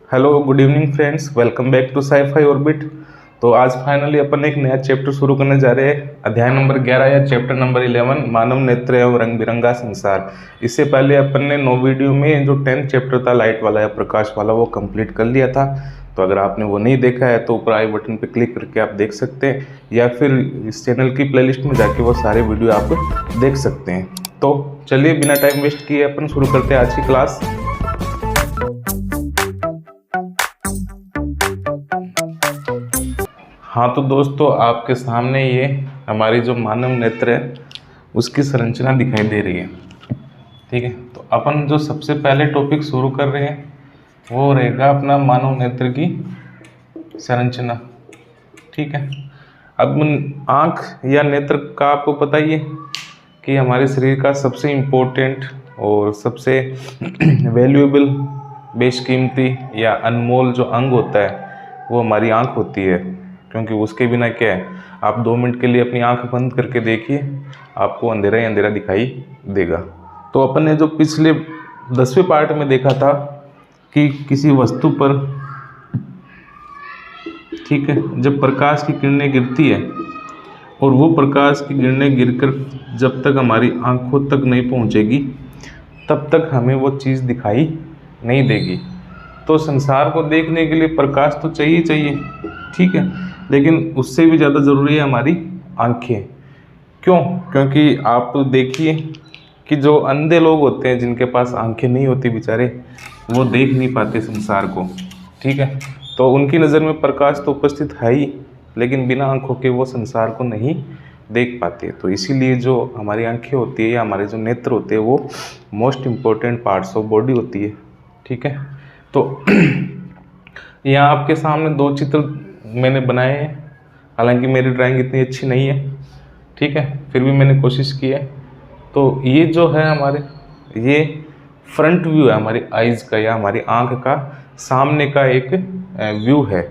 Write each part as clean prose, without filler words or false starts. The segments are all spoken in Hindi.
Hello good evening friends, welcome back to Sci Fi Orbit. तो आज फाइनली अपन एक नया चैप्टर शुरू करने जा रहे हैं, अध्याय नंबर 11 या चैप्टर नंबर 11, मानव नेत्र एवं रंग बिरंगा संसार। इससे पहले अपन ने 9 वीडियो में जो 10th चैप्टर था लाइट वाला या प्रकाश वाला वो कंप्लीट कर लिया था। तो अगर आपने वो नहीं देखा है तो ऊपर आई बटन पर क्लिक करके आप देख सकते हैं, या फिर इस चैनल की प्लेलिस्ट में जाके वो सारे वीडियो आप देख सकते हैं। तो चलिए बिना टाइम वेस्ट किए अपन शुरू करते हैं आज की क्लास। हाँ तो दोस्तों, आपके सामने ये हमारी जो मानव नेत्र है उसकी संरचना दिखाई दे रही है। ठीक है, तो अपन जो सबसे पहले टॉपिक शुरू कर रहे हैं वो रहेगा अपना मानव नेत्र की संरचना। ठीक है, अब आँख या नेत्र का आपको पता ही है कि हमारे शरीर का सबसे इम्पोर्टेंट और सबसे वैल्यूएबल, बेशकीमती या अनमोल जो अंग होता है वो हमारी आँख होती है। क्योंकि उसके बिना क्या है, आप 2 मिनट के लिए अपनी आंख बंद करके देखिए, आपको अंधेरा ही अंधेरा दिखाई देगा। तो अपन ने जो पिछले 10वें पार्ट में देखा था कि किसी वस्तु पर, ठीक है, जब प्रकाश की किरणें गिरती है और वो प्रकाश की किरणें गिरकर जब तक हमारी आंखों तक नहीं पहुंचेगी तब तक हमें वो चीज़ दिखाई नहीं देगी। तो संसार को देखने के लिए प्रकाश तो चाहिए चाहिए, ठीक है, लेकिन उससे भी ज़्यादा ज़रूरी है हमारी आँखें। क्यों? क्योंकि आप देखिए कि जो अंधे लोग होते हैं, जिनके पास आँखें नहीं होती बेचारे, वो देख नहीं पाते संसार को। ठीक है, तो उनकी नज़र में प्रकाश तो उपस्थित है ही, लेकिन बिना आँखों के वो संसार को नहीं देख पाते। तो इसीलिए जो हमारी आँखें होती है या हमारे जो नेत्र होते हैं वो most important parts of body होती है। ठीक है, तो यहाँ आपके सामने 2 चित्र मैंने बनाए हैं। हालांकि मेरी ड्राइंग इतनी अच्छी नहीं है, ठीक है, फिर भी मैंने कोशिश की है। तो ये जो है हमारे, ये फ्रंट व्यू है हमारी आइज़ का या हमारी आँख का सामने का एक व्यू है।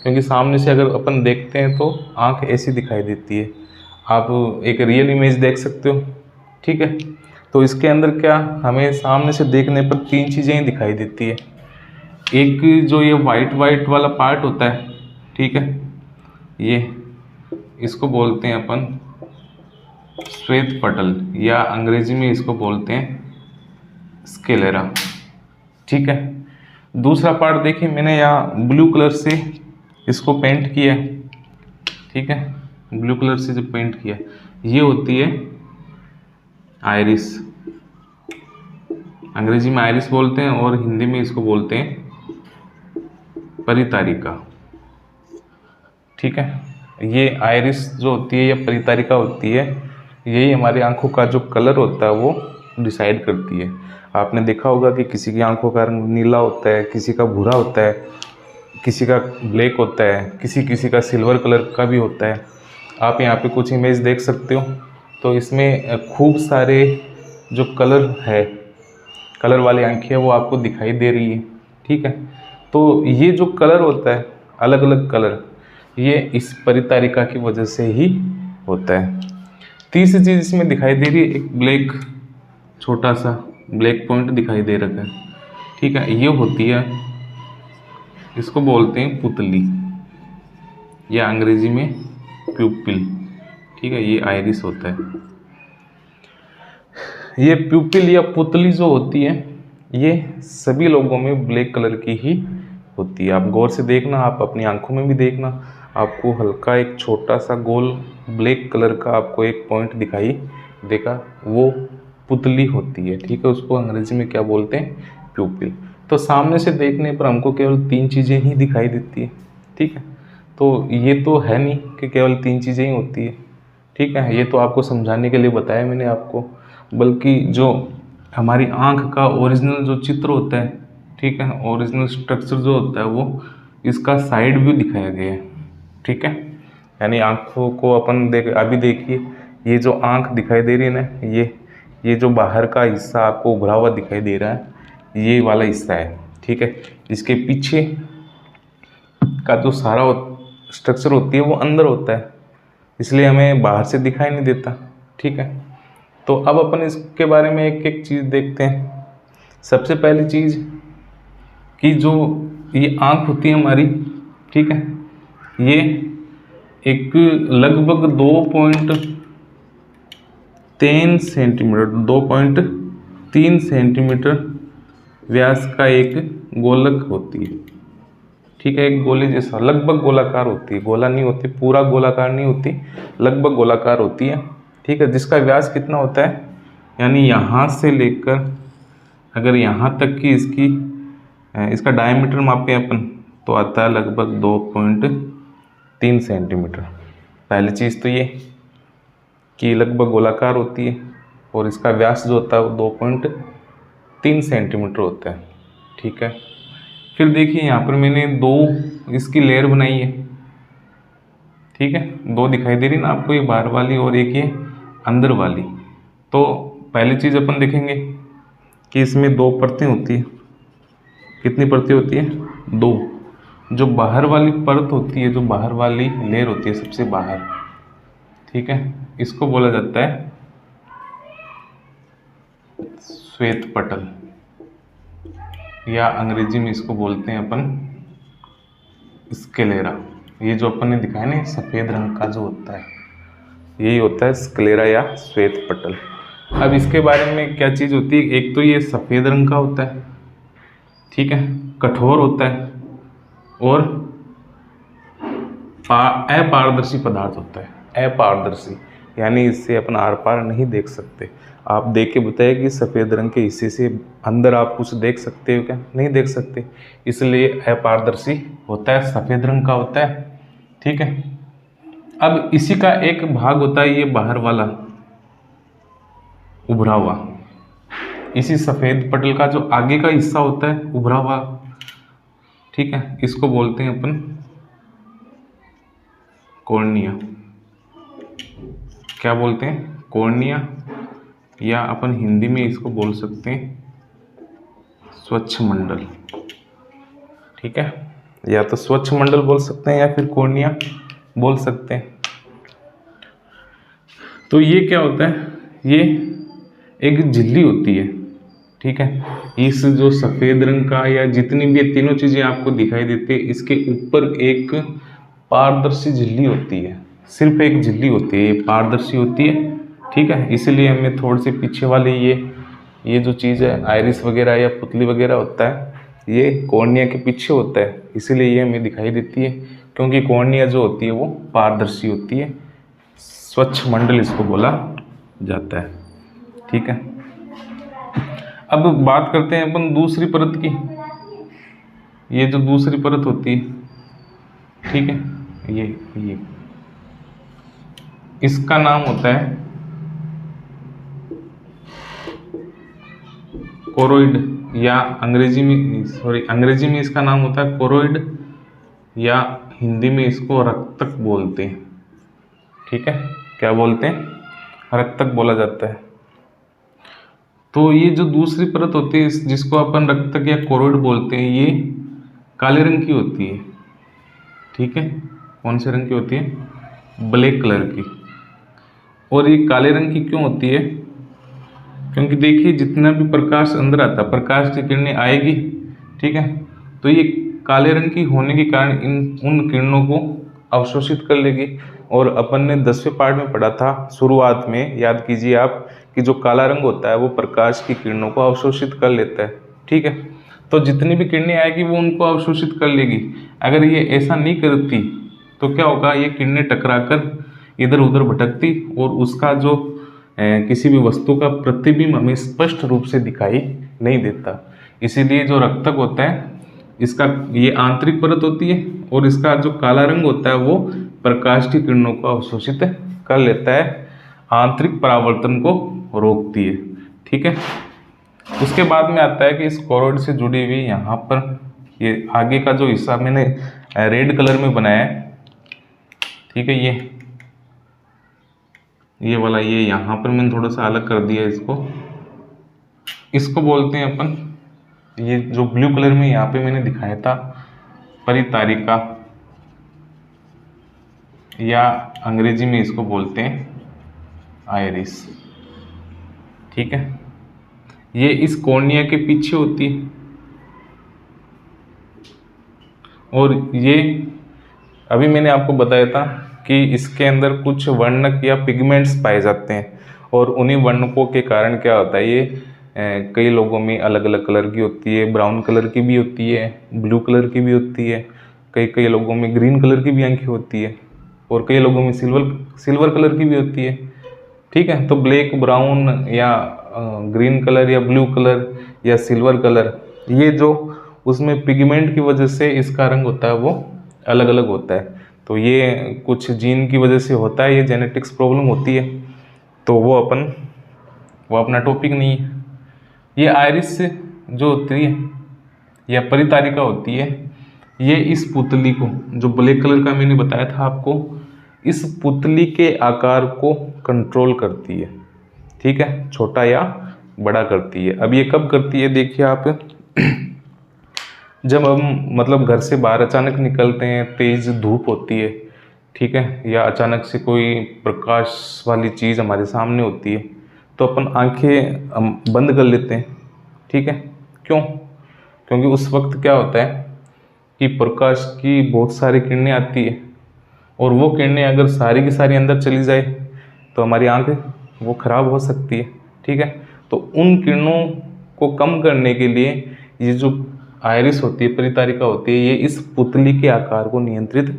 क्योंकि सामने से अगर अपन देखते हैं तो आँख ऐसी दिखाई देती है। आप एक रियल इमेज देख सकते हो। ठीक है, तो इसके अंदर क्या, हमें सामने से देखने पर 3 चीज़ें ही दिखाई देती है। एक जो ये वाइट वाइट वाला पार्ट होता है, ठीक है, ये इसको बोलते हैं अपन श्वेत पटल, या अंग्रेजी में इसको बोलते हैं स्क्लेरा। ठीक है, दूसरा पार्ट देखिए, मैंने यहाँ ब्लू कलर से इसको पेंट किया है। ठीक है, ब्लू कलर से जो पेंट किया, ये होती है आइरिस। अंग्रेजी में आइरिस बोलते हैं और हिंदी में इसको बोलते हैं परितारिका। ठीक है, ये आइरिस जो होती है या परितारिका होती है, यही हमारी आंखों का जो कलर होता है वो डिसाइड करती है। आपने देखा होगा कि किसी की आंखों का रंग नीला होता है, किसी का भूरा होता है, किसी का ब्लैक होता है, किसी का सिल्वर कलर का भी होता है। आप यहाँ पे कुछ इमेज देख सकते हो। तो इसमें खूब सारे जो कलर है, कलर वाली आंखें वो आपको दिखाई दे रही है। ठीक है, तो ये जो कलर होता है, अलग अलग कलर, ये इस परितारिका की वजह से ही होता है। तीसरी चीज़ इसमें दिखाई दे रही है, एक ब्लैक, छोटा सा ब्लैक पॉइंट दिखाई दे रखा है। ठीक है, ये होती है, इसको बोलते हैं पुतली या अंग्रेजी में प्यूपिल। ठीक है, ये आइरिस होता है। ये प्यूपिल या पुतली जो होती है, ये सभी लोगों में ब्लैक कलर की ही होती है। आप गौर से देखना, आप अपनी आंखों में भी देखना, आपको हल्का एक छोटा सा गोल ब्लैक कलर का आपको एक पॉइंट दिखाई देगा, वो पुतली होती है। ठीक है, उसको अंग्रेजी में क्या बोलते हैं, प्यूपिल। तो सामने से देखने पर हमको केवल 3 चीज़ें ही दिखाई देती है। ठीक है, तो ये तो है नहीं कि केवल 3 चीज़ें ही होती है। ठीक है, ये तो आपको समझाने के लिए बताया मैंने आपको, बल्कि जो हमारी आँख का ओरिजिनल जो चित्र होता है, ठीक है, ओरिजिनल स्ट्रक्चर जो होता है वो इसका साइड व्यू दिखाया गया है। ठीक है, यानी आँखों को अपन अभी देखिए, ये जो आँख दिखाई दे रही है ना, ये जो बाहर का हिस्सा आपको उभरा हुआ दिखाई दे रहा है, ये वाला हिस्सा है। ठीक है, इसके पीछे का जो सारा स्ट्रक्चर होती है वो अंदर होता है, इसलिए हमें बाहर से दिखाई नहीं देता। ठीक है, तो अब अपन इसके बारे में एक एक चीज़ देखते हैं। सबसे पहली चीज़, कि जो ये आँख होती है हमारी, ठीक है, ये एक लगभग 2.3 सेंटीमीटर 2.3 सेंटीमीटर व्यास का एक गोलक होती है, ठीक है, एक गोले जैसा लगभग गोलाकार होती है, गोला नहीं होती, पूरा गोलाकार नहीं होती, लगभग गोलाकार होती है, ठीक है, जिसका व्यास कितना होता है, यानी यहाँ से लेकर अगर यहाँ तक की इसका डायमीटर मापें अपन तो आता है लगभग 2.3 सेंटीमीटर। पहली चीज़ तो ये कि लगभग गोलाकार होती है और इसका व्यास जो होता है वो 2.3 सेंटीमीटर होता है, ठीक है। फिर देखिए यहाँ पर मैंने दो इसकी लेयर बनाई है, ठीक है, दो दिखाई दे रही ना आपको, ये बाहर वाली और एक ये अंदर वाली। तो पहली चीज़ अपन देखेंगे कि इसमें दो परतें होती है। कितनी परतें होती है? दो। जो बाहर वाली परत होती है, जो बाहर वाली लेयर होती है सबसे बाहर, ठीक है, इसको बोला जाता है श्वेत पटल, या अंग्रेजी में इसको बोलते हैं अपन स्क्लेरा। ये जो अपन ने दिखाया ना सफ़ेद रंग का जो होता है, यही होता है स्क्लेरा या श्वेत पटल। अब इसके बारे में क्या चीज़ होती है, एक तो ये सफ़ेद रंग का होता है, ठीक है, कठोर होता है और अपारदर्शी पदार्थ होता है। अपारदर्शी यानी इससे अपन आर पार नहीं देख सकते। आप देख के बताइए कि सफ़ेद रंग के हिस्से से अंदर आप कुछ देख सकते हो क्या? नहीं देख सकते, इसलिए अपारदर्शी होता है, सफ़ेद रंग का होता है, ठीक है। अब इसी का एक भाग होता है ये बाहर वाला उभरा हुआ, इसी सफ़ेद पटल का जो आगे का हिस्सा होता है उभरा हुआ, ठीक है, इसको बोलते हैं अपन कॉर्निया। क्या बोलते हैं? कॉर्निया, या अपन हिंदी में इसको बोल सकते हैं स्वच्छ मंडल, ठीक है, या तो स्वच्छ मंडल बोल सकते हैं या फिर कॉर्निया बोल सकते हैं। तो ये क्या होता है, ये एक झिल्ली होती है, ठीक है। इस जो सफ़ेद रंग का या जितनी भी ये तीनों चीज़ें आपको दिखाई देती है, इसके ऊपर एक पारदर्शी झिल्ली होती है, सिर्फ एक झिल्ली होती है, ये पारदर्शी होती है, ठीक है। इसीलिए हमें थोड़ी सी पीछे वाली ये जो चीज़ है आइरिस वगैरह या पुतली वगैरह होता है, ये कॉर्निया के पीछे होता है, इसीलिए ये हमें दिखाई देती है, क्योंकि कॉर्निया जो होती है वो पारदर्शी होती है, स्वच्छ मंडल इसको बोला जाता है, ठीक है। अब बात करते हैं अपन दूसरी परत की। ये जो दूसरी परत होती है, ठीक है, ये इसका नाम होता है कोरोइड, या अंग्रेजी में इसका नाम होता है कोरोइड, या हिंदी में इसको रक्तक बोलते हैं, ठीक है। क्या बोलते हैं? रक्तक बोला जाता है। तो ये जो दूसरी परत होती है जिसको अपन रक्तक या कोरोइड बोलते हैं, ये काले रंग की होती है, ठीक है। कौन से रंग की होती है? ब्लैक कलर की। और ये काले रंग की क्यों होती है? क्योंकि देखिए जितना भी प्रकाश अंदर आता है, प्रकाश की किरणें आएगी, ठीक है, तो ये काले रंग की होने के कारण उन किरणों को अवशोषित कर लेगी। और अपन ने 10वें पार्ट में पढ़ा था शुरुआत में, याद कीजिए आप, कि जो काला रंग होता है वो प्रकाश की किरणों को अवशोषित कर लेता है, ठीक है। तो जितनी भी किरणें आएगी वो उनको अवशोषित कर लेगी। अगर ये ऐसा नहीं करती तो क्या होगा, ये किरणें टकराकर इधर उधर भटकती और उसका जो किसी भी वस्तु का प्रतिबिंब हमें स्पष्ट रूप से दिखाई नहीं देता। इसीलिए जो रक्तक होता है इसका ये आंतरिक परत होती है और इसका जो काला रंग होता है वो प्रकाश की किरणों को अवशोषित कर लेता है, आंतरिक परावर्तन को रोकती है, ठीक है। उसके बाद में आता है कि इस कोरोइड से जुड़ी हुई यहाँ पर ये आगे का जो हिस्सा मैंने रेड कलर में बनाया है, ठीक है, ये वाला, ये यहाँ पर मैंने थोड़ा सा अलग कर दिया इसको बोलते हैं अपन, ये जो ब्लू कलर में यहाँ पे मैंने दिखाया था परितारिका, या अंग्रेजी में इसको बोलते हैं आइरिस, ठीक है। ये इस कॉर्निया के पीछे होती है, और ये अभी मैंने आपको बताया था कि इसके अंदर कुछ वर्णक या पिगमेंट्स पाए जाते हैं, और उन्हीं वर्णकों के कारण क्या होता है, ये कई लोगों में अलग अलग कलर की होती है, ब्राउन कलर की भी होती है, ब्लू कलर की भी होती है, कई कई लोगों में ग्रीन कलर की भी आंखें होती है, और कई लोगों में सिल्वर कलर की भी होती है। ठीक है, तो ब्लैक, ब्राउन या ग्रीन कलर या ब्लू कलर या सिल्वर कलर, ये जो उसमें पिगमेंट की वजह से इसका रंग होता है वो अलग अलग होता है। तो ये कुछ जीन की वजह से होता है, ये जेनेटिक्स प्रॉब्लम होती है, तो वो अपना टॉपिक नहीं है। ये आयरिस जो होती है या परितारिका होती है, ये इस पुतली को, जो ब्लैक कलर का मैंने बताया था आपको, इस पुतली के आकार को कंट्रोल करती है। ठीक है, छोटा या बड़ा करती है। अब ये कब करती है, देखिए आप, जब हम मतलब घर से बाहर अचानक निकलते हैं, तेज धूप होती है, ठीक है, या अचानक से कोई प्रकाश वाली चीज़ हमारे सामने होती है, तो अपन आंखें हम बंद कर लेते हैं। ठीक है, क्यों? क्योंकि उस वक्त क्या होता है कि प्रकाश की बहुत सारी किरणें आती है, और वो किरणें अगर सारी की सारी अंदर चली जाए तो हमारी आंख वो खराब हो सकती है। ठीक है, तो उन किरणों को कम करने के लिए ये जो आयरिस होती है, परितारिका होती है, ये इस पुतली के आकार को नियंत्रित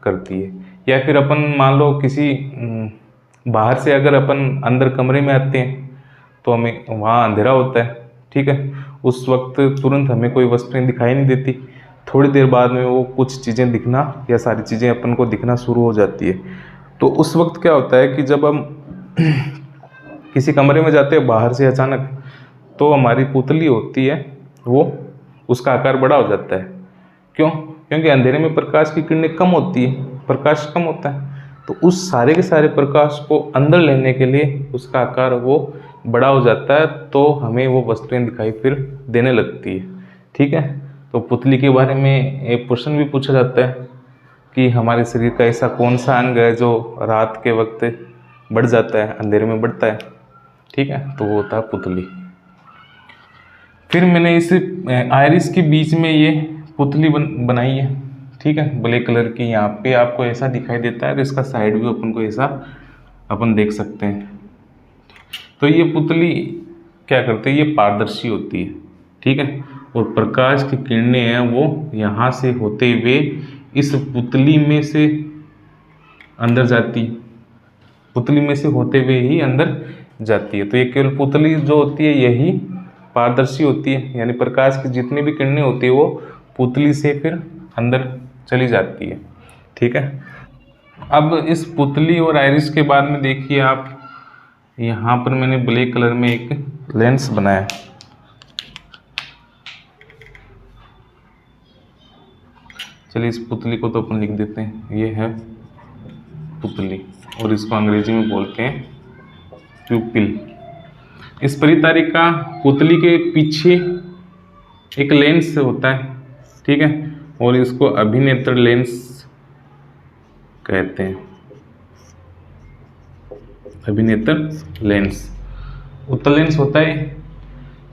करती है। या फिर अपन मान लो किसी बाहर से अगर अपन अंदर कमरे में आते हैं तो हमें वहाँ अंधेरा होता है। ठीक है, उस वक्त तुरंत हमें कोई वस्तुएं दिखाई नहीं देती, थोड़ी देर बाद में वो कुछ चीज़ें दिखना या सारी चीज़ें अपन को दिखना शुरू हो जाती है। तो उस वक्त क्या होता है कि जब हम किसी कमरे में जाते हैं बाहर से अचानक, तो हमारी पुतली होती है वो, उसका आकार बड़ा हो जाता है। क्यों? क्योंकि अंधेरे में प्रकाश की किरणें कम होती है, प्रकाश कम होता है, तो उस सारे के सारे प्रकाश को अंदर लेने के लिए उसका आकार वो बड़ा हो जाता है, तो हमें वो वस्तुएं दिखाई फिर देने लगती है। ठीक है, तो पुतली के बारे में एक क्वेश्चन भी पूछा जाता है कि हमारे शरीर का ऐसा कौन सा अंग है जो रात के वक्त बढ़ जाता है, अंधेरे में बढ़ता है। ठीक है, तो वो होता है पुतली। फिर मैंने इस आयरिस के बीच में ये पुतली बनाई है। ठीक है, ब्लैक कलर की, यहाँ पे आपको ऐसा दिखाई देता है, और इसका साइड व्यू अपन को ऐसा अपन देख सकते हैं। तो ये पुतली क्या करती है, ये पारदर्शी होती है। ठीक है, और प्रकाश की किरणें हैं वो यहाँ से होते हुए इस पुतली में से अंदर जाती है, पुतली में से होते हुए ही अंदर जाती है। तो ये केवल पुतली जो होती है यही पारदर्शी होती है, यानी प्रकाश की जितनी भी किरणें होती है वो पुतली से फिर अंदर चली जाती है। ठीक है, अब इस पुतली और आयरिस के बाद में देखिए आप, यहाँ पर मैंने ब्लैक कलर में एक लेंस बनाया। चलिए इस पुतली को तो अपन लिख देते हैं, ये है पुतली, और इसको अंग्रेजी में बोलते हैं प्यूपिल। इस परितारिका पुतली के पीछे एक लेंस होता है। ठीक है, और इसको अभिनेत्र लेंस कहते हैं, अभिनेत्र लेंस, उत्तल लेंस होता है।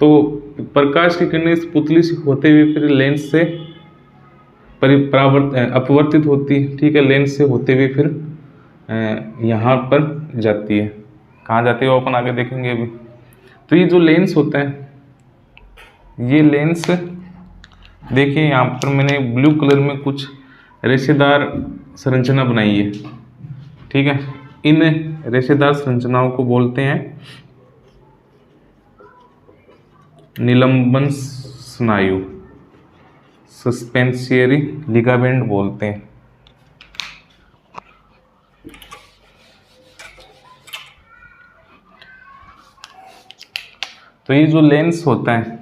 तो प्रकाश की किरणें इस पुतली से होते हुए फिर लेंस से अपवर्तित होती है। ठीक है, लेंस से होते हुए फिर यहाँ पर जाती है। कहाँ जाती है वो अपन आगे देखेंगे अभी। तो ये जो लेंस होता है, ये लेंस देखिए यहाँ पर मैंने ब्लू कलर में कुछ रेशेदार संरचना बनाई है। ठीक है, इन रेशेदार संरचनाओं को बोलते हैं निलंबन स्नायु, सस्पेंशियरी लिगामेंट बोलते हैं। तो ये जो लेंस होता है,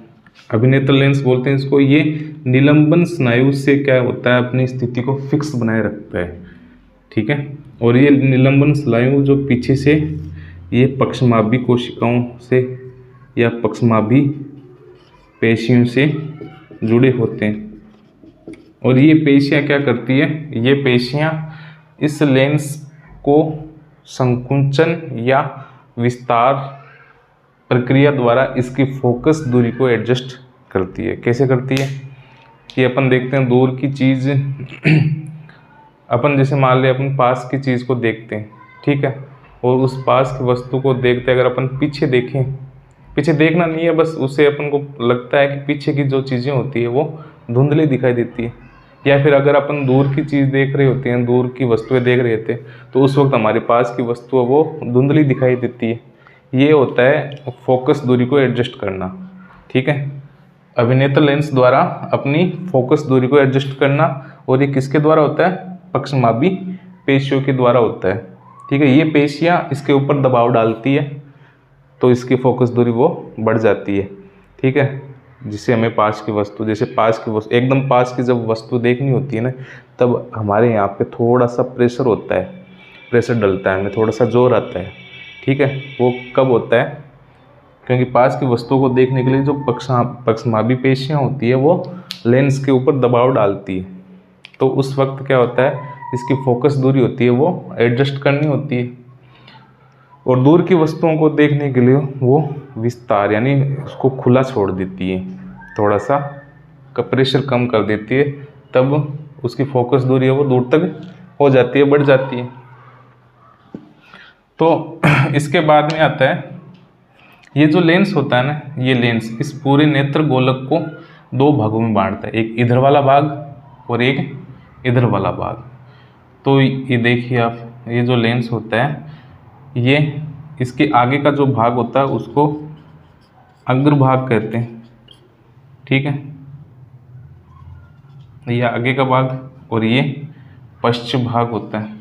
अभिनेत्र लेंस बोलते हैं इसको, ये निलंबन स्नायु से क्या होता है, अपनी स्थिति को फिक्स बनाए रखता है। ठीक है, और ये निलंबन स्नायु जो पीछे से ये पक्षमाभी कोशिकाओं से या पक्षमाभी पेशियों से जुड़े होते हैं। और ये पेशियां क्या करती है, ये पेशियां इस लेंस को संकुचन या विस्तार प्रक्रिया द्वारा इसकी फोकस दूरी को एडजस्ट करती है। कैसे करती है? कि अपन देखते हैं दूर की चीज़ अपन जैसे मान लिया अपन पास की चीज़ को देखते हैं, ठीक है, और उस पास की वस्तु को देखते अगर अपन पीछे देखें, पीछे देखना नहीं है, बस उसे अपन को लगता है कि पीछे की जो चीज़ें होती है वो धुंधली दिखाई देती है। या फिर अगर अपन दूर की चीज़ देख रहे होते हैं, दूर की वस्तुएं देख रहे होते हैं, तो उस वक्त हमारे पास की वस्तु है वो धुंधली दिखाई देती है। ये होता है फोकस दूरी को एडजस्ट करना, ठीक है, अभिनेत्र लेंस द्वारा अपनी फोकस दूरी को एडजस्ट करना। और ये किसके द्वारा होता है? पक्षमापी पेशियों के द्वारा होता है, ठीक है। ये पेशियाँ इसके ऊपर दबाव डालती है तो इसकी फोकस दूरी वो बढ़ जाती है, ठीक है, जिससे हमें पास की वस्तु, जैसे पास की वस्तु, एकदम पास की जब वस्तु देखनी होती है ना, तब हमारे यहाँ पे थोड़ा सा प्रेशर होता है, प्रेशर डलता है, हमें थोड़ा सा जोर आता है, ठीक है। वो कब होता है? क्योंकि पास की वस्तुओं को देखने के लिए जो पक्षमापी पेशियाँ होती है वो लेंस के ऊपर दबाव डालती है, तो उस वक्त क्या होता है, इसकी फोकस दूरी होती है वो एडजस्ट करनी होती है। और दूर की वस्तुओं को देखने के लिए वो विस्तार यानी उसको खुला छोड़ देती है, थोड़ा सा का प्रेशर कम कर देती है, तब उसकी फोकस दूरी है वो दूर तक हो जाती है, बढ़ जाती है। तो इसके बाद में आता है ये जो लेंस होता है ना, ये लेंस इस पूरे नेत्र गोलक को दो भागों में बांटता है, एक इधर वाला भाग और एक इधर वाला भाग। तो ये देखिए आप, ये जो लेंस होता है ये इसके आगे का जो भाग होता है उसको अग्रभाग कहते हैं, ठीक है, ये आगे का भाग, और ये पश्च भाग होता है।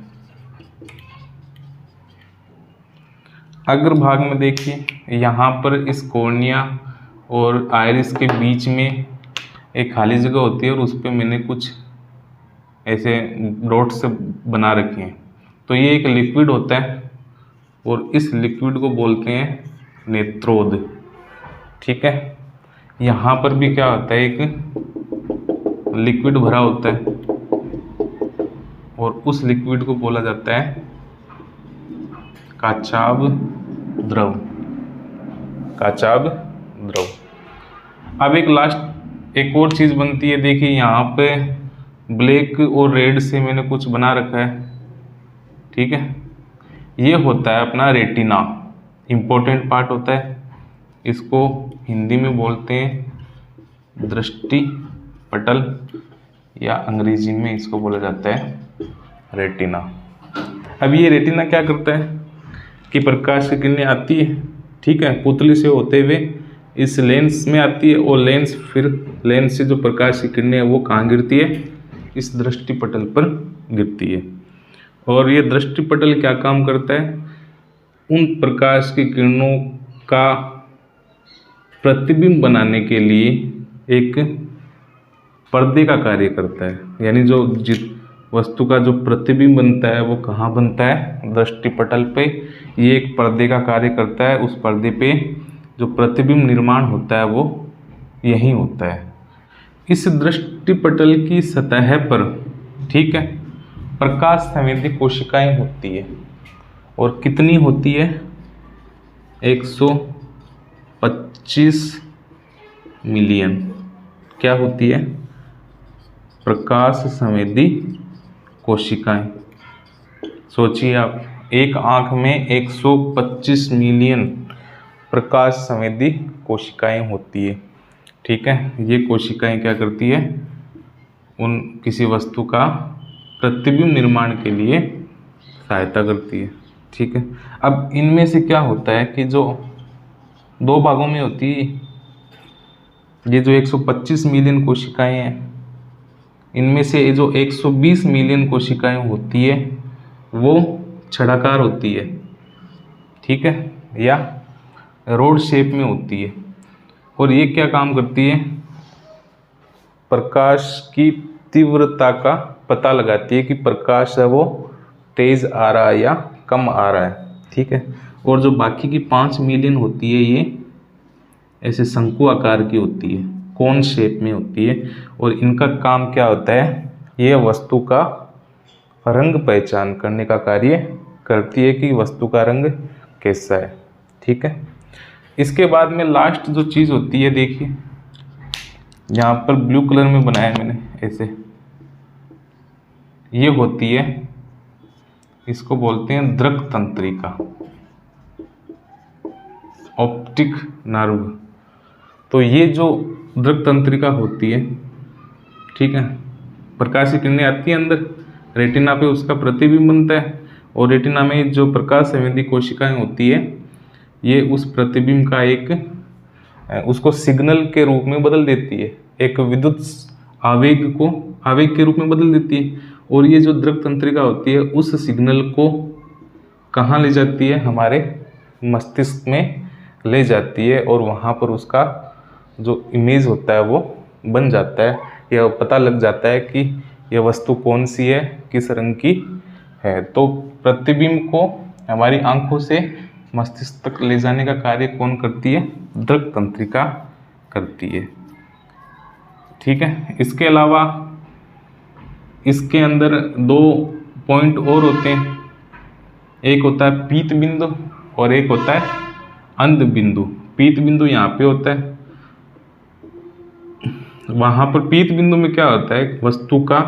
अग्रभाग में देखिए यहाँ पर इस कॉर्निया और आइरिस के बीच में एक खाली जगह होती है और उस पर मैंने कुछ ऐसे डॉट्स से बना रखे हैं। तो ये एक लिक्विड होता है और इस लिक्विड को बोलते हैं नेत्रोद, ठीक है। यहाँ पर भी क्या होता है, एक लिक्विड भरा होता है और उस लिक्विड को बोला जाता है काचाभ द्रव, काचाभ द्रव। अब एक और चीज़ बनती है, देखिए यहाँ पे ब्लैक और रेड से मैंने कुछ बना रखा है, ठीक है। ये होता है अपना रेटिना, इम्पोर्टेंट पार्ट होता है, इसको हिंदी में बोलते हैं दृष्टि पटल या अंग्रेजी में इसको बोला जाता है रेटिना। अब ये रेटिना क्या करता है कि प्रकाश की किरणें आती है, ठीक है, पुतली से होते हुए इस लेंस में आती है और लेंस से जो प्रकाश की किरणें है वो कहाँ गिरती है? इस दृष्टि पटल पर गिरती है। और ये दृष्टि पटल क्या काम करता है? उन प्रकाश की किरणों का प्रतिबिंब बनाने के लिए एक पर्दे का कार्य करता है, यानी जो वस्तु का जो प्रतिबिंब बनता है वो कहाँ बनता है? दृष्टि पटल पे। ये एक पर्दे का कार्य करता है, उस पर्दे पे जो प्रतिबिंब निर्माण होता है वो यहीं होता है। इस दृष्टि पटल की सतह पर, ठीक है, प्रकाश संवेदी कोशिकाएं होती है और कितनी होती है? 125 मिलियन। क्या होती है? प्रकाश संवेदी कोशिकाएं। सोचिए आप, एक आंख में 125 मिलियन प्रकाश संवेदी कोशिकाएं होती है, ठीक है। ये कोशिकाएं क्या करती है? उन किसी वस्तु का प्रतिबिंब निर्माण के लिए सहायता करती है, ठीक है। अब इनमें से क्या होता है कि जो दो भागों में होती है, ये जो 125 मिलियन कोशिकाएं हैं, इनमें से ये जो 120 मिलियन कोशिकाएं होती है वो छड़ाकार होती है, ठीक है, या रोड शेप में होती है। और ये क्या काम करती है? प्रकाश की तीव्रता का पता लगाती है कि प्रकाश है वो तेज आ रहा है या कम आ रहा है, ठीक है। और जो बाकी की 5 मिलियन होती है ये ऐसे शंकु आकार की होती है, कोन शेप में होती है। और इनका काम क्या होता है? ये वस्तु का रंग पहचान करने का कार्य करती है कि वस्तु का रंग कैसा है, ठीक है। इसके बाद में लास्ट जो चीज़ होती है, देखिए यहाँ पर ब्लू कलर में बनाया मैंने ऐसे, ये होती है, इसको बोलते हैं दृक तंत्रिका, ऑप्टिक नर्व। तो ये जो दृक तंत्रिका होती है, ठीक है, प्रकाश की किरणें आती है अंदर रेटिना पे, उसका प्रतिबिंब बनता है, और रेटिना में जो प्रकाश संवेदी कोशिकाएं होती है, ये उस प्रतिबिंब का एक उसको सिग्नल के रूप में बदल देती है, एक विद्युत आवेग को आवेग के रूप में बदल देती है। और ये जो दृक तंत्रिका होती है उस सिग्नल को कहाँ ले जाती है, हमारे मस्तिष्क में ले जाती है, और वहाँ पर उसका जो इमेज होता है वो बन जाता है, या पता लग जाता है कि यह वस्तु कौन सी है, किस रंग की है। तो प्रतिबिंब को हमारी आंखों से मस्तिष्क तक ले जाने का कार्य कौन करती है, दृक तंत्रिका करती है, ठीक है। इसके अलावा इसके अंदर 2 पॉइंट और होते हैं, एक होता है पीत बिंदु और एक होता है अंध बिंदु। पीत बिंदु यहाँ पे होता है, वहाँ पर पीत बिंदु में क्या होता है, वस्तु का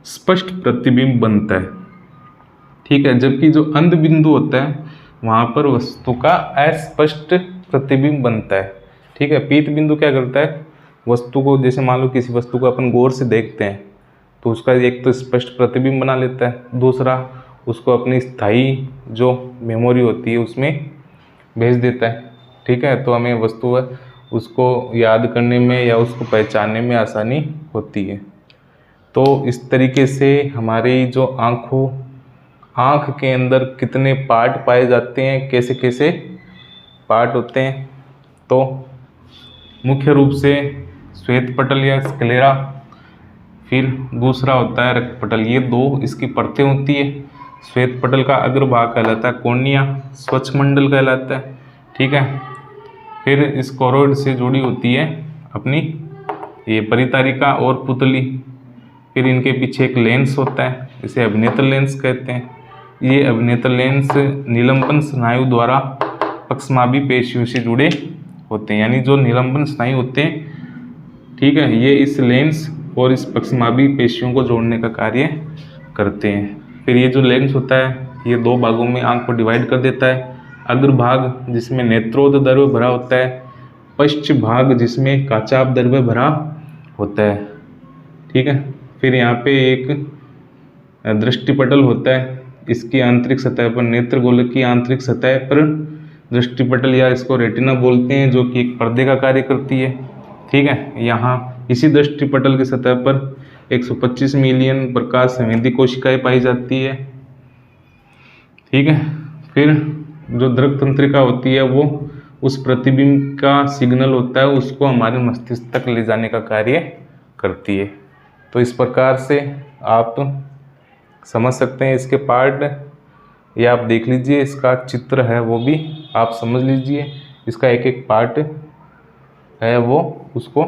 स्पष्ट प्रतिबिंब बनता है, ठीक है, जबकि जो अंध बिंदु होता है वहाँ पर वस्तु का अस्पष्ट प्रतिबिंब बनता है, ठीक है। पीत बिंदु क्या करता है, वस्तु को, जैसे मान लो किसी वस्तु को अपन गौर से देखते हैं तो उसका एक तो स्पष्ट प्रतिबिंब बना लेता है, दूसरा उसको अपनी स्थायी जो मेमोरी होती है उसमें भेज देता है, ठीक है। तो हमें वस्तु है उसको याद करने में या उसको पहचानने में आसानी होती है। तो इस तरीके से हमारी जो आँख के अंदर कितने पार्ट पाए जाते हैं, कैसे कैसे पार्ट होते हैं, तो मुख्य रूप से श्वेत पटल या स्क्लेरा, फिर दूसरा होता है रक्त पटल, ये 2 इसकी परतें होती है। श्वेत पटल का अग्रभाग कहलाता है कॉर्निया, स्वच्छमंडल कहलाता है, ठीक है। फिर इस कोरोइड से जुड़ी होती है अपनी ये परितारिका और पुतली, फिर इनके पीछे एक लेंस होता है, इसे अभिनेत्र लेंस कहते हैं। ये अभिनेत्र लेंस निलंबन स्नायु द्वारा पक्षमाभी पेशियों से जुड़े होते हैं, यानी जो निलंबन स्नायु होते हैं, ठीक है, ये इस लेंस और इस पक्षमाभी पेशियों को जोड़ने का कार्य करते हैं। फिर ये जो लेंस होता है ये 2 भागों में आंख को डिवाइड कर देता है, अग्रभाग जिसमें नेत्रोद द्रव्य भरा होता है, पश्च भाग जिसमें काचाभ द्रव्य भरा होता है, ठीक है। फिर यहाँ पे एक दृष्टिपटल होता है, इसकी आंतरिक सतह पर, नेत्र गोलक की आंतरिक सतह पर दृष्टिपटल या इसको रेटिना बोलते हैं, जो कि एक पर्दे का कार्य करती है, ठीक है। यहाँ इसी दृष्टिपटल की सतह पर 125 मिलियन प्रकाश संवेदी कोशिकाएं पाई जाती है, ठीक है। फिर जो दृक तंत्रिका होती है वो उस प्रतिबिंब का सिग्नल होता है, उसको हमारे मस्तिष्क तक ले जाने का कार्य करती है। तो इस प्रकार से आप समझ सकते हैं इसके पार्ट, या आप देख लीजिए इसका चित्र है वो भी आप समझ लीजिए, इसका एक एक पार्ट है वो, उसको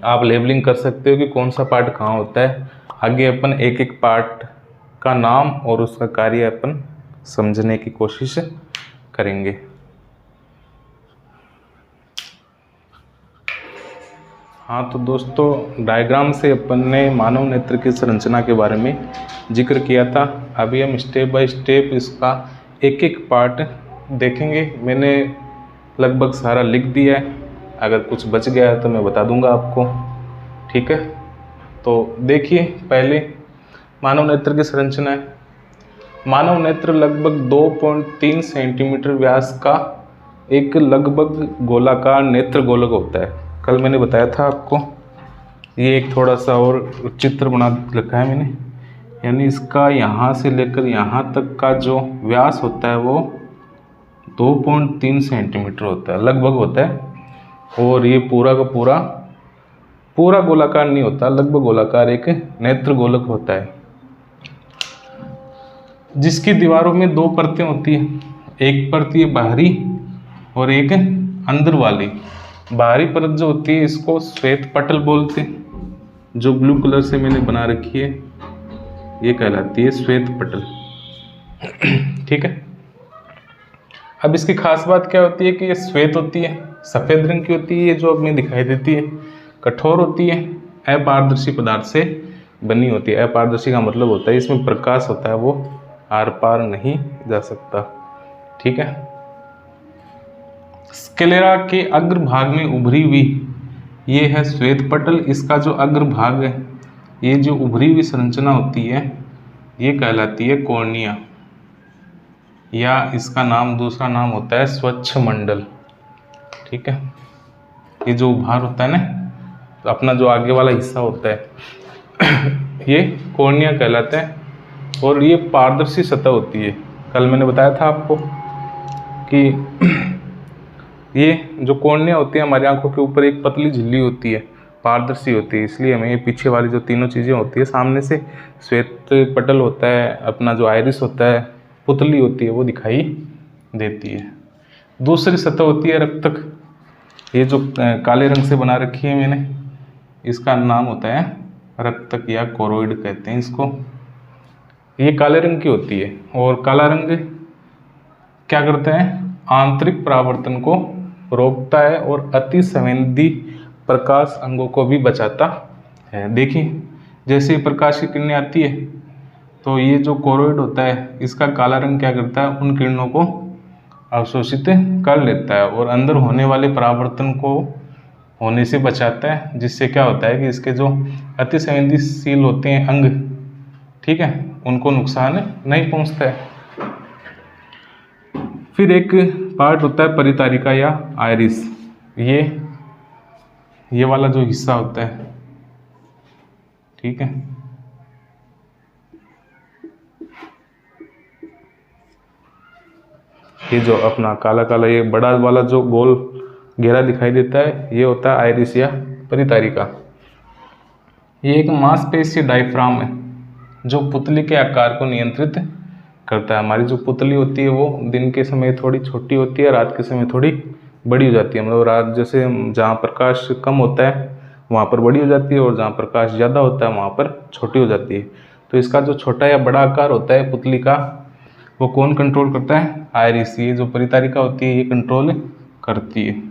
आप लेबलिंग कर सकते हो कि कौन सा पार्ट कहाँ होता है। आगे अपन एक एक पार्ट का नाम और उसका कार्य अपन समझने की कोशिश करेंगे। हाँ तो दोस्तों, डायग्राम से अपन ने मानव नेत्र की संरचना के बारे में जिक्र किया था। अभी हम स्टेप बाय स्टेप इसका एक एक पार्ट देखेंगे। मैंने लगभग सारा लिख दिया है, अगर कुछ बच गया है तो मैं बता दूंगा आपको, ठीक है। तो देखिए, पहले मानव नेत्र की संरचना है। मानव नेत्र लगभग 2.3 सेंटीमीटर व्यास का एक लगभग गोलाकार नेत्र गोलक होता है। कल मैंने बताया था आपको, ये एक थोड़ा सा और चित्र बना रखा है मैंने, यानी इसका यहाँ से लेकर यहाँ तक का जो व्यास होता है वो 2.3 सेंटीमीटर होता है, लगभग होता है। और ये पूरा का पूरा गोलाकार नहीं होता, लगभग गोलाकार एक नेत्र गोलक होता है, जिसकी दीवारों में 2 परतें होती है। एक परत ये बाहरी और एक अंदर वाली। बाहरी परत जो होती है इसको श्वेत पटल बोलते हैं, जो ब्लू कलर से मैंने बना रखी है ये कहलाती है श्वेत पटल, ठीक है। अब इसकी खास बात क्या होती है कि ये श्वेत होती है, सफ़ेद रंग की होती है, ये जो अब में दिखाई देती है, कठोर होती है, अपारदर्शी पदार्थ से बनी होती है। अपारदर्शी का मतलब होता है इसमें प्रकाश होता है वो आर पार नहीं जा सकता। ठीक है। स्क्लेरा के अग्रभाग में उभरी हुई ये है श्वेत पटल। इसका जो अग्रभाग है, ये जो उभरी हुई संरचना होती है ये कहलाती है कॉर्निया, या इसका नाम दूसरा नाम होता है स्वच्छ मंडल। ठीक है। ये जो उभार होता है ना, तो अपना जो आगे वाला हिस्सा होता है ये कॉर्निया कहलाता है, और ये पारदर्शी सतह होती है। कल मैंने बताया था आपको कि ये जो कॉर्निया होती है हमारी आंखों के ऊपर एक पतली झिल्ली होती है, पारदर्शी होती है, इसलिए हमें ये पीछे वाली जो तीनों चीज़ें होती है, सामने से श्वेत पटल होता है, अपना जो आइरिस होता है, पुतली होती है, वो दिखाई देती है। दूसरी सतह होती है रक्तक। ये जो काले रंग से बना रखी है मैंने, इसका नाम होता है रक्तक या कोरोइड कहते हैं इसको। ये काले रंग की होती है, और काला रंग क्या करता है, आंतरिक परावर्तन को रोकता है और अति संवेदी प्रकाश अंगों को भी बचाता है। देखिए, जैसे ही प्रकाश की किरणें आती है तो ये जो कोरोइड होता है इसका काला रंग क्या करता है, उन किरणों को अवशोषित कर लेता है और अंदर होने वाले परावर्तन को होने से बचाता है, जिससे क्या होता है कि इसके जो अति संवेदनशील होते हैं अंग, ठीक है, उनको नुकसान नहीं पहुंचता है। फिर एक पार्ट होता है परितारिका या आइरिस। ये वाला जो हिस्सा होता है, ठीक है, ये जो अपना काला काला ये बड़ा वाला जो गोल घेरा दिखाई देता है, ये होता है आइरिस या परितारिका। ये एक मांसपेशी डायफ्राम है जो पुतली के आकार को नियंत्रित करता है। हमारी जो पुतली होती है वो दिन के समय थोड़ी छोटी होती है, रात के समय थोड़ी बड़ी हो जाती है। मतलब रात जैसे जहाँ प्रकाश कम होता है वहाँ पर बड़ी हो जाती है, और जहाँ प्रकाश ज़्यादा होता है वहाँ पर छोटी हो जाती है। तो इसका जो छोटा या बड़ा आकार होता है पुतली का, वो कौन कंट्रोल करता है, आइरिस। ये जो परितारिका होती है ये कंट्रोल करती है।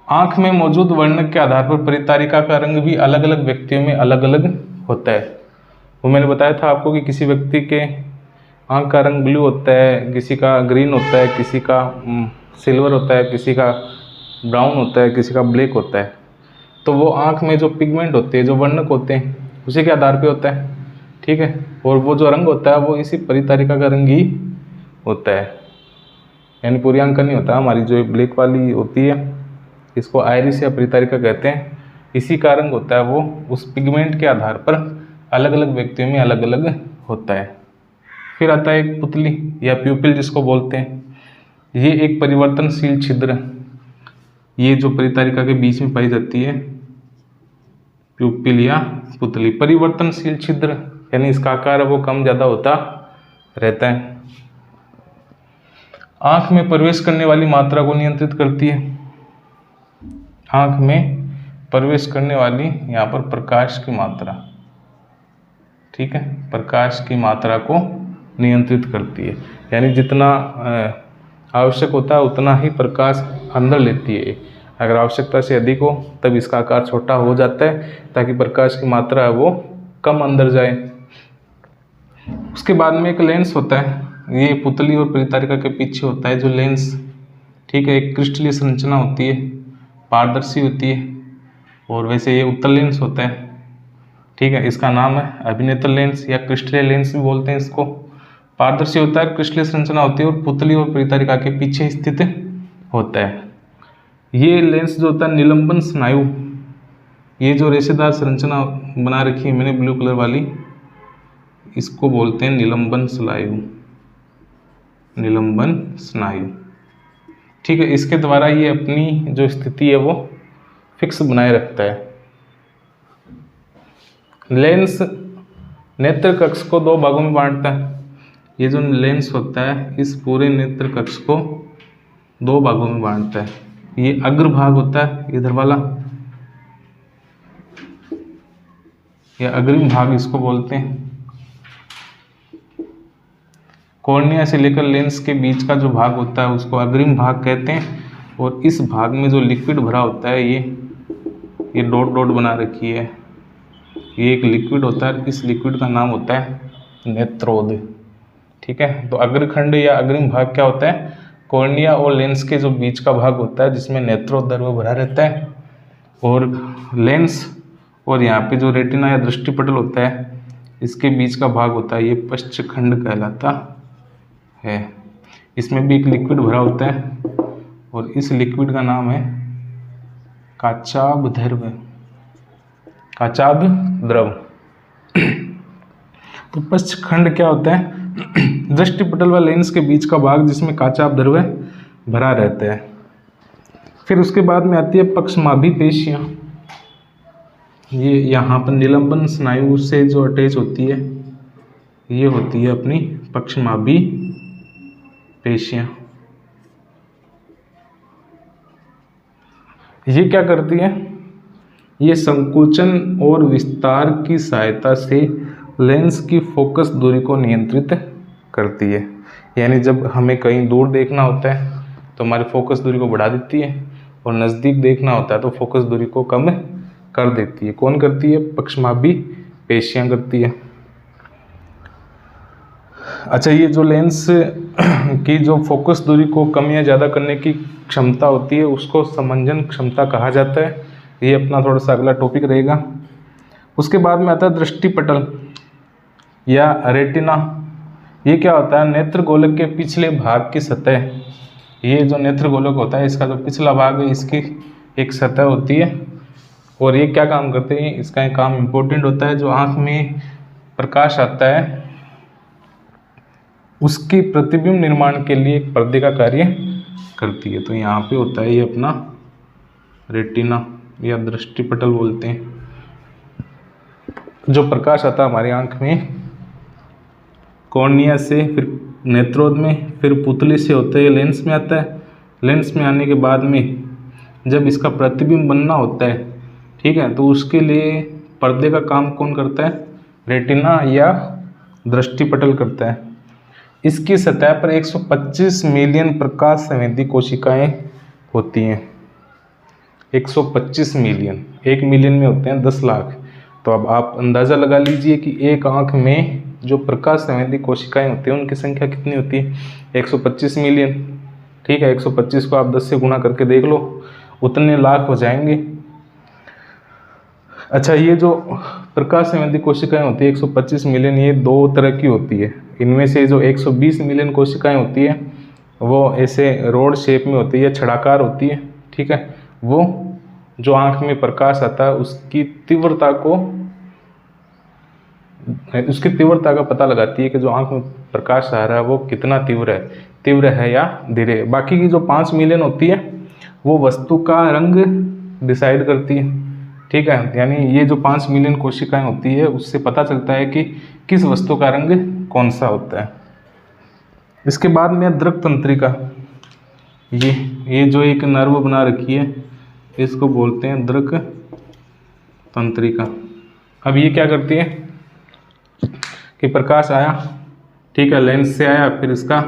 आँख में मौजूद वर्णक के आधार पर परितारिका का रंग भी अलग अलग व्यक्तियों में अलग अलग होता है। वो मैंने बताया था आपको कि किसी व्यक्ति के आँख का रंग ब्लू होता है, किसी का ग्रीन होता है, किसी का सिल्वर होता है, किसी का ब्राउन होता है, किसी का ब्लैक होता है। तो वो आँख में जो पिगमेंट होते हैं, जो वर्णक होते हैं, उसी के आधार पे होता है, ठीक है। और वो जो रंग होता है वो इसी परितारिका का रंग ही होता है, यानी पूरी आँख का नहीं होता। हमारी जो ब्लैक वाली होती है इसको आइरिस या परितारिका कहते हैं, इसी का रंग होता है वो उस पिगमेंट के आधार पर अलग अलग व्यक्तियों में अलग अलग होता है। फिर आता है एक पुतली या प्यूपिल जिसको बोलते हैं। ये एक परिवर्तनशील छिद्र, ये जो परितारिका के बीच में पाई जाती है, प्यूपिल या पुतली। परिवर्तनशील छिद्र यानी इसका आकार है वो कम ज़्यादा होता रहता है। आँख में प्रवेश करने वाली मात्रा को नियंत्रित करती है। आँख में प्रवेश करने वाली यहाँ पर प्रकाश की मात्रा, ठीक है, प्रकाश की मात्रा को नियंत्रित करती है। यानी जितना आवश्यक होता है उतना ही प्रकाश अंदर लेती है। अगर आवश्यकता से अधिक हो तब इसका आकार छोटा हो जाता है, ताकि प्रकाश की मात्रा है वो कम अंदर जाए। उसके बाद में एक लेंस होता है, ये पुतली और परितारिका के पीछे होता है जो लेंस, ठीक है। एक क्रिस्टलीय संरचना होती है, पारदर्शी होती है, और वैसे ये उत्तल लेंस होता है, ठीक है। इसका नाम है अभिनेत्र लेंस या क्रिस्टलीय लेंस भी बोलते हैं इसको। पारदर्शी होता है, क्रिस्टलीय संरचना होती है, और पुतली और परितारिका के पीछे स्थित होता है। ये लेंस जो होता है निलंबन स्नायु, ये जो रेशेदार संरचना बना रखी है मैंने ब्लू कलर वाली, इसको बोलते हैं निलंबन स्नायु, निलंबन स्नायु, ठीक है। इसके द्वारा ये अपनी जो स्थिति है वो फिक्स बनाए रखता है। लेंस नेत्र कक्ष को दो भागों में बांटता है। ये जो लेंस होता है इस पूरे नेत्र कक्ष को दो भागों में बांटता है। ये अग्रभाग होता है इधर वाला, या अग्रिम भाग इसको बोलते हैं। कॉर्निया से लेकर लेंस के बीच का जो भाग होता है उसको अग्रिम भाग कहते हैं, और इस भाग में जो लिक्विड भरा होता है ये ये डॉट डॉट बना रखी है, ये एक लिक्विड होता है, इस लिक्विड का नाम होता है नेत्रोद। ठीक है, तो अग्रखंड या अग्रिम भाग क्या होता है, कॉर्निया और लेंस के जो बीच का भाग होता है जिसमें नेत्रोद द्रव्य भरा रहता है, और लेंस और यहाँ पे जो रेटिना या दृष्टिपटल होता है इसके बीच का भाग होता है, ये पश्चखंड कहलाता है। इसमें भी एक लिक्विड भरा होता है और इस लिक्विड का नाम है काचाभ द्रव। तो पश्चखंड क्या होता है, दृष्टिपटल व लेंस के बीच का भाग जिसमें काचाभ द्रव्य भरा रहता है। फिर उसके बाद में आती है पक्षमाभी पेशियाँ। ये यहाँ पर निलंबन स्नायु से जो अटैच होती है, ये होती है अपनी पक्षमाभी पेशियाँ। ये क्या करती है, ये संकुचन और विस्तार की सहायता से लेंस की फोकस दूरी को नियंत्रित करती है। यानी जब हमें कहीं दूर देखना होता है तो हमारी फोकस दूरी को बढ़ा देती है, और नज़दीक देखना होता है तो फोकस दूरी को कम कर देती है। कौन करती है, पक्षमाभी पेशियाँ करती है। अच्छा, ये जो लेंस की जो फोकस दूरी को कम या ज़्यादा करने की क्षमता होती है उसको समंजन क्षमता कहा जाता है। ये अपना थोड़ा सा अगला टॉपिक रहेगा। उसके बाद में आता है दृष्टिपटल या रेटिना। ये क्या होता है, नेत्र गोलक के पिछले भाग की सतह। ये जो नेत्र गोलक होता है इसका जो पिछला भाग है इसकी एक सतह होती है, और ये क्या काम करते हैं, इसका एक काम इम्पोर्टेंट होता है। जो आँख में प्रकाश आता है उसकी प्रतिबिंब निर्माण के लिए एक पर्दे का कार्य करती है। तो यहाँ पे होता है ये अपना रेटिना या दृष्टिपटल बोलते हैं। जो प्रकाश आता है हमारी आँख में कॉर्निया से, फिर नेत्रोद में, फिर पुतली से होते हुए लेंस में आता है। लेंस में आने के बाद में जब इसका प्रतिबिंब बनना होता है, ठीक है, तो उसके लिए पर्दे का काम कौन करता है, रेटिना या दृष्टिपटल करता है। इसकी सतह पर 125 मिलियन प्रकाश संवेदी कोशिकाएं होती हैं। 125 मिलियन, 1 मिलियन में होते हैं 10 लाख। तो अब आप अंदाज़ा लगा लीजिए कि एक आँख में जो प्रकाश संवेदी कोशिकाएं होती हैं उनकी संख्या कितनी होती है, 125 मिलियन। ठीक है, 125 को आप 10 से गुणा करके देख लो, उतने लाख हो जाएंगे। अच्छा, ये जो प्रकाश संवेदी कोशिकाएं होती है 125 मिलियन, ये दो तरह की होती है। इनमें से जो 120 मिलियन कोशिकाएं होती है वो ऐसे रोड शेप में होती है या छड़ाकार होती है। ठीक है, वो जो आँख में प्रकाश आता है उसकी तीव्रता का पता लगाती है कि जो आँख में प्रकाश आ रहा है वो कितना तीव्र है या धीरे है। बाकी की जो 5 मिलियन होती है वो वस्तु का रंग डिसाइड करती है। ठीक है, यानी ये जो 5 मिलियन कोशिकाएं होती है उससे पता चलता है कि किस वस्तु का रंग कौन सा होता है। इसके बाद में दृक तंत्रिका। ये जो एक नर्व बना रखी है इसको बोलते हैं दृक तंत्रिका। अब ये क्या करती है कि प्रकाश आया, ठीक है, लेंस से आया, फिर इसका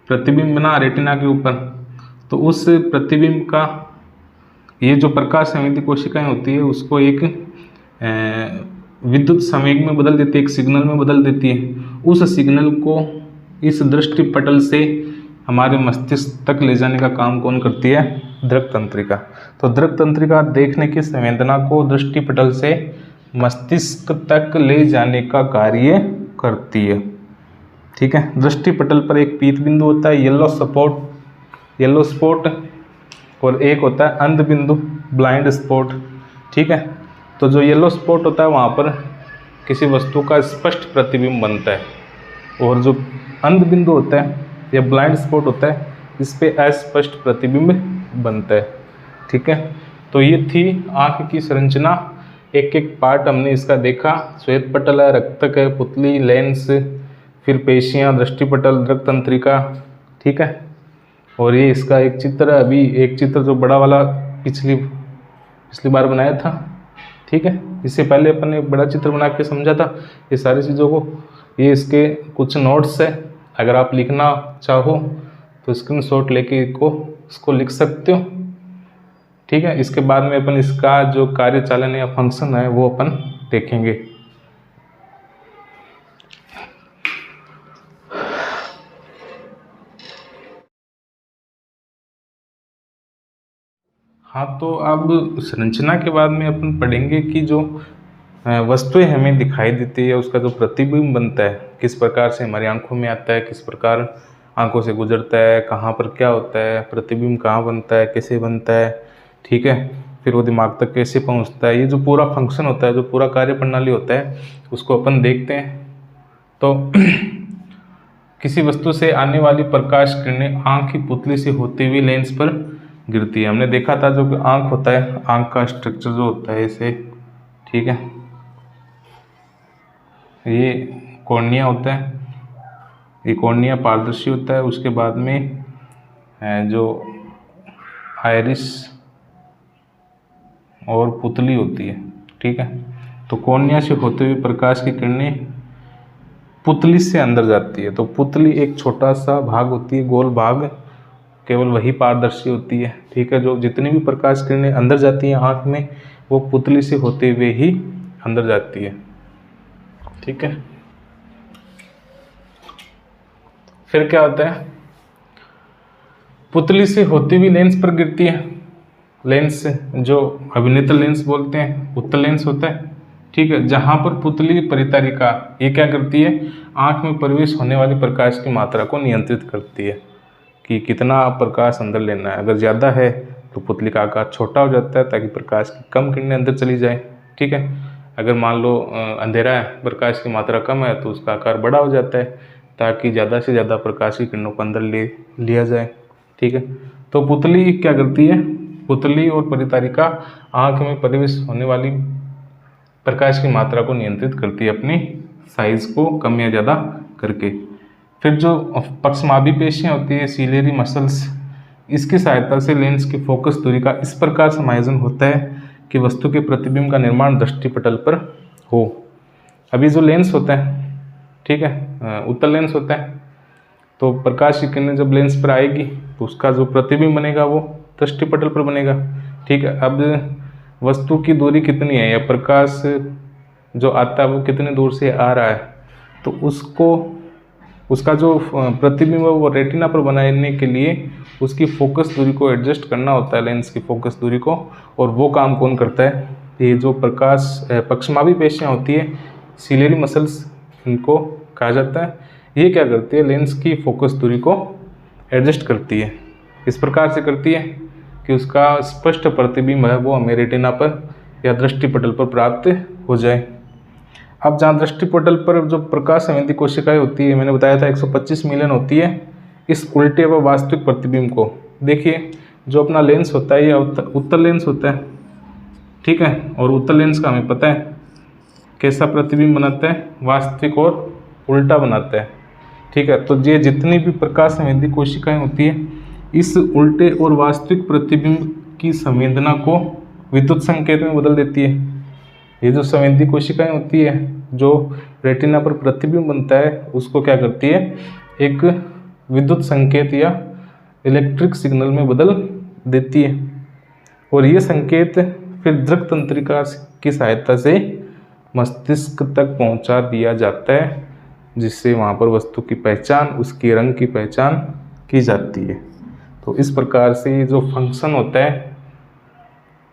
प्रतिबिंब बना रेटिना के ऊपर, तो उस प्रतिबिंब का ये जो प्रकाश संवेदी कोशिकाएं होती है उसको एक विद्युत संवेग में बदल देती है, एक सिग्नल में बदल देती है। उस सिग्नल को इस दृष्टिपटल से हमारे मस्तिष्क तक ले जाने का काम कौन करती है, दृक तंत्रिका। तो दृक तंत्रिका देखने की संवेदना को दृष्टिपटल से मस्तिष्क तक ले जाने का कार्य करती है। ठीक है, दृष्टिपटल पर एक पीत बिंदु होता है, येलो स्पॉट, और एक होता है अंध बिंदु, ब्लाइंड स्पॉट। ठीक है, तो जो येलो स्पॉट होता है वहाँ पर किसी वस्तु का स्पष्ट प्रतिबिंब बनता है, और जो अंध बिंदु होता है या ब्लाइंड स्पॉट होता है इस पे अस्पष्ट प्रतिबिंब बनता है। ठीक है, तो ये थी आँख की संरचना। एक एक पार्ट हमने इसका देखा। श्वेत पटल है, रक्तक है, पुतली, लेंस, फिर पेशियाँ, दृष्टिपटल, दृक तंत्रिका। ठीक है, और ये इसका एक चित्र है, अभी एक चित्र जो बड़ा वाला पिछली बार बनाया था। ठीक है, इससे पहले अपन ने बड़ा चित्र बना के समझा था ये सारी चीज़ों को। ये इसके कुछ नोट्स है, अगर आप लिखना चाहो तो स्क्रीनशॉट लेके इसको लिख सकते हो। ठीक है। इसके बाद में अपन इसका जो कार्यचालन या फंक्शन है वो अपन देखेंगे। हाँ, तो अब संरचना के बाद में अपन पढ़ेंगे कि जो वस्तुएं हमें दिखाई देती है उसका जो प्रतिबिंब बनता है किस प्रकार से हमारी आंखों में आता है, किस प्रकार आंखों से गुजरता है, कहाँ पर क्या होता है, प्रतिबिंब कहाँ बनता है, कैसे बनता है, ठीक है, फिर वो दिमाग तक कैसे पहुँचता है, ये जो पूरा फंक्शन होता है, जो पूरा कार्य प्रणाली होता है उसको अपन देखते हैं। तो किसी वस्तु से आने वाली प्रकाश किरणें आँख की पुतली से होते हुए लेंस पर गिरती है। हमने देखा था जो आँख होता है, आँख का स्ट्रक्चर जो होता है इसे, ठीक है, ये कॉर्निया होता है, ये कॉर्निया पारदर्शी होता है। उसके बाद में जो आयरिस और पुतली होती है, ठीक है। तो कॉर्निया से होते हुए प्रकाश की किरणें पुतली से अंदर जाती है। तो पुतली एक छोटा सा भाग होती है, गोल भाग, केवल वही पारदर्शी होती है, ठीक है। जो जितनी भी प्रकाश किरणें अंदर जाती हैं आँख में वो पुतली से होते हुए ही अंदर जाती है, ठीक है। फिर क्या होता है, पुतली से होती हुई लेंस पर गिरती है। लेंस जो अभिनेत्र लेंस बोलते हैं, उत्तल लेंस होता है, ठीक है। जहाँ पर पुतली परितारिका ये क्या करती है, आँख में प्रवेश होने वाली प्रकाश की मात्रा को नियंत्रित करती है कि कितना प्रकाश अंदर लेना है। अगर ज़्यादा है तो पुतली का आकार छोटा हो जाता है ताकि प्रकाश की कम किरणें अंदर चली जाए, ठीक है। अगर मान लो अंधेरा है, प्रकाश की मात्रा कम है तो उसका आकार बड़ा हो जाता है ताकि ज़्यादा से ज़्यादा प्रकाश की किरणों को अंदर ले लिया जाए, ठीक है। तो पुतली क्या करती है, पुतली और परितारिका आँख में प्रवेश होने वाली प्रकाश की मात्रा को नियंत्रित करती है अपनी साइज को कम या ज़्यादा करके। फिर जो पक्षमाभी पेशियाँ होती है, सीलियरी मसल्स, इसकी सहायता से लेंस की फोकस दूरी का इस प्रकार समायोजन होता है कि वस्तु के प्रतिबिंब का निर्माण दृष्टिपटल पर हो। अभी जो लेंस होता है, ठीक है, उत्तल लेंस होता है, तो प्रकाश की किरणें जब लेंस पर आएगी तो उसका जो प्रतिबिंब बनेगा वो दृष्टिपटल पर बनेगा, ठीक है। अब वस्तु की दूरी कितनी है या प्रकाश जो आता है वो कितने दूर से आ रहा है, तो उसका जो प्रतिबिंब है वो रेटिना पर बनाने के लिए उसकी फोकस दूरी को एडजस्ट करना होता है, लेंस की फोकस दूरी को। और वो काम कौन करता है, ये जो प्रकाश पक्षमाभी पेशियाँ होती है, सीलियरी मसल्स इनको कहा जाता है। ये क्या करती है, लेंस की फोकस दूरी को एडजस्ट करती है। इस प्रकार से करती है कि उसका स्पष्ट प्रतिबिंब है वो हमें रेटिना पर या दृष्टिपटल पर प्राप्त हो जाए। अब जहाँ दृष्टिपटल पर जो प्रकाश संवेदी कोशिकाएं होती है, मैंने बताया था 125 मिलियन होती है। इस उल्टे व वास्तविक प्रतिबिंब को देखिए, जो अपना लेंस होता है ये उत्तल लेंस होता है, ठीक है। और उत्तल लेंस का हमें पता है कैसा प्रतिबिंब बनाता है, वास्तविक और उल्टा बनाता है, ठीक है। तो ये जितनी भी प्रकाश संवेदी कोशिकाएं होती है इस उल्टे और वास्तविक प्रतिबिंब की संवेदना को विद्युत संकेत में बदल देती है। ये जो संवेदी कोशिकाएं होती है जो रेटिना पर प्रतिबिंब बनता है उसको क्या करती है, एक विद्युत संकेत या इलेक्ट्रिक सिग्नल में बदल देती है। और ये संकेत फिर दृक तंत्रिका की सहायता से मस्तिष्क तक पहुंचा दिया जाता है, जिससे वहाँ पर वस्तु की पहचान, उसके रंग की पहचान की जाती है। तो इस प्रकार से ये जो फंक्शन होता है,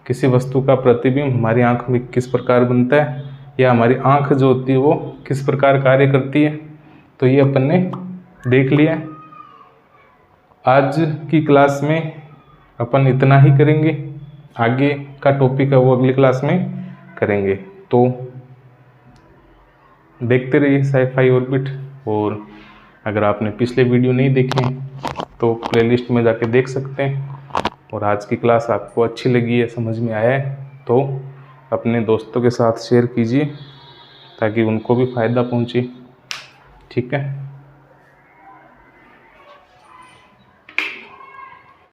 किसी वस्तु का प्रतिबिंब हमारी आंख में किस प्रकार बनता है या हमारी आंख जो होती है वो किस प्रकार कार्य करती है, तो ये अपन ने देख लिया। आज की क्लास में अपन इतना ही करेंगे, आगे का टॉपिक है वो अगली क्लास में करेंगे। तो देखते रहिए साई-फाई ऑर्बिट। और अगर आपने पिछले वीडियो नहीं देखे हैं तो प्लेलिस्ट में जाके देख सकते हैं। और आज की क्लास आपको अच्छी लगी है, समझ में आया है तो अपने दोस्तों के साथ शेयर कीजिए ताकि उनको भी फ़ायदा पहुंचे, ठीक है।